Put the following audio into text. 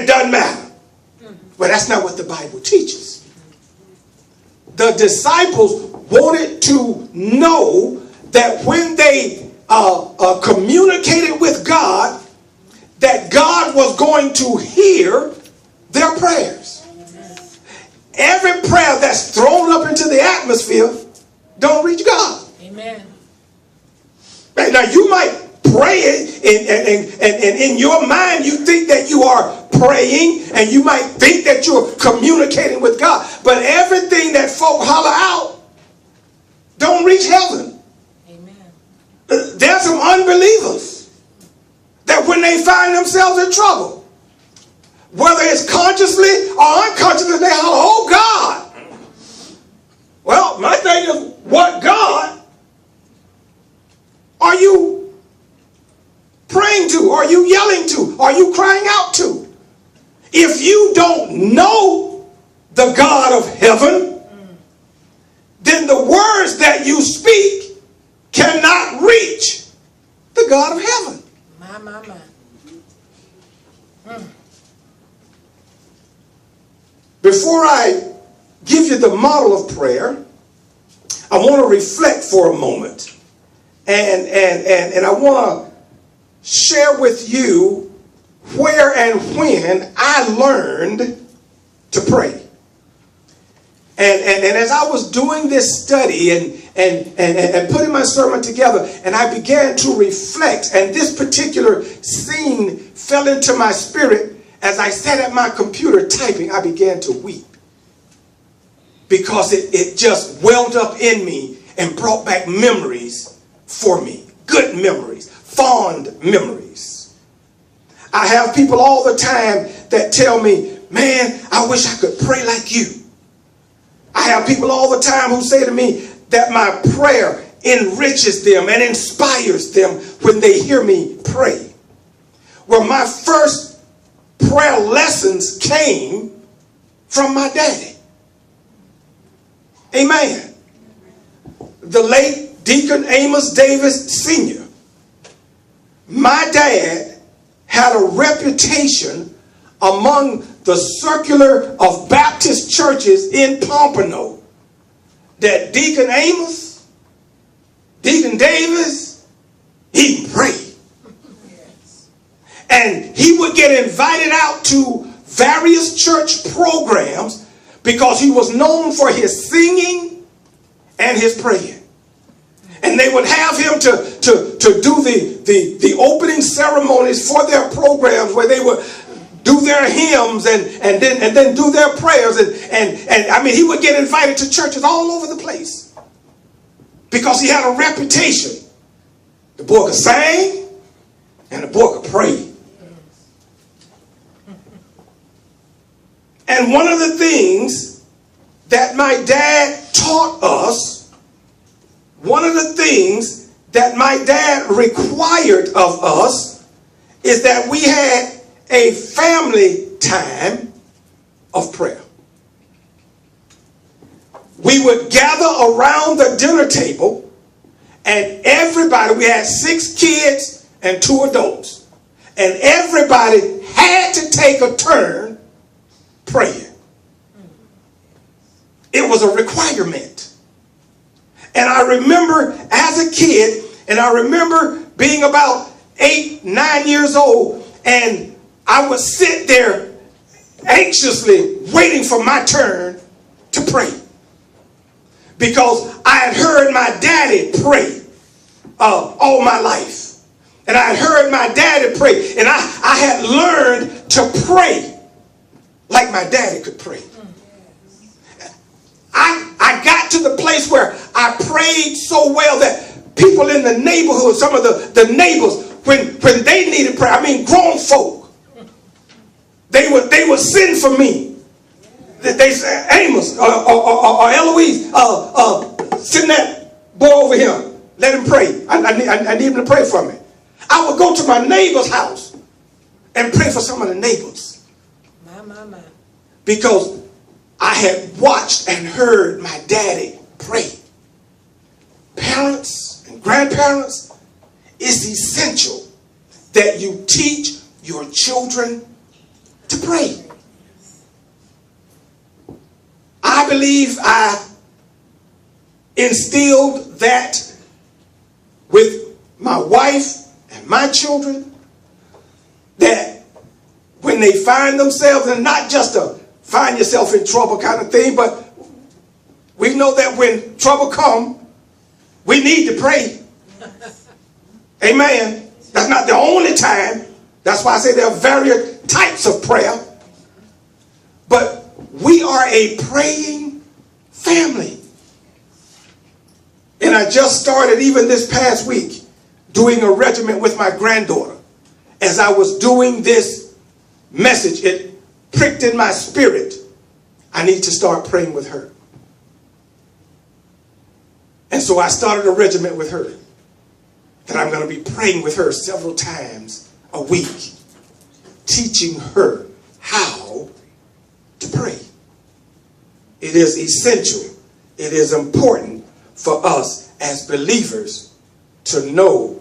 it doesn't matter. Well, that's not what the Bible teaches. The disciples wanted to know that when they communicated with God, that God was going to hear their prayers. Every prayer that's thrown up into the atmosphere don't reach God. Amen. Now you might pray it and in your mind you think that you are praying and you might think that you're communicating with God. But everything that folk holler out don't reach heaven. Amen. There's some unbelievers that when they find themselves in trouble, whether it's consciously or unconsciously, they holler, oh God. Well, my thing is, what God are you praying to? Are you yelling to? Are you crying out to? If you don't know the God of heaven, then the words that you speak cannot reach the God of heaven. My. Before I give you the model of prayer, I want to reflect for a moment. And I want to share with you where and when I learned to pray. And as I was doing this study and putting my sermon together, and I began to reflect, and this particular scene fell into my spirit as I sat at my computer typing, I began to weep. Because it just welled up in me and brought back memories for me. Good memories, fond memories. I have people all the time that tell me, man, I wish I could pray like you. I have people all the time who say to me that my prayer enriches them and inspires them when they hear me pray. Well, my first prayer lessons came from my daddy. Amen. The late Deacon Amos Davis Sr. My dad had a reputation among the circular of Baptist churches in Pompano that Deacon Amos, Deacon Davis, he prayed. And he would get invited out to various church programs because he was known for his singing and his praying. And they would have him to do the opening ceremonies for their programs where they would do their hymns and then do their prayers. And I mean, he would get invited to churches all over the place because he had a reputation. The boy could sing and the boy could pray. And one of the things that my dad taught us, one of the things that my dad required of us is that we had a family time of prayer. We would gather around the dinner table and everybody, we had 6 kids and 2 adults, and everybody had to take a turn praying. It was a requirement. And I remember as a kid, and I remember being about 8, 9 years old, and I would sit there anxiously waiting for my turn to pray. Because I had heard my daddy pray all my life. And I had heard my daddy pray. And I had learned to pray like my daddy could pray. I got to the place where I prayed so well that people in the neighborhood, some of the neighbors, when they needed prayer, I mean grown folk, they would send for me. They said, Amos or Eloise, send that boy over here. Let him pray. I need him to pray for me. I would go to my neighbor's house and pray for some of the neighbors. My. Because I had watched and heard my daddy pray. Parents and grandparents, it's essential that you teach your children to pray. I believe I instilled that with my wife and my children, that when they find themselves, and not just a find yourself in trouble kind of thing, but we know that when trouble comes, we need to pray. Amen. That's not the only time. That's why I say there are various types of prayer. But we are a praying family. And I just started, even this past week, doing a regimen with my granddaughter. As I was doing this message, it pricked in my spirit. I need to start praying with her. And so I started a regimen with her, that I'm going to be praying with her several times a week, teaching her how to pray. It is essential. It is important for us as believers to know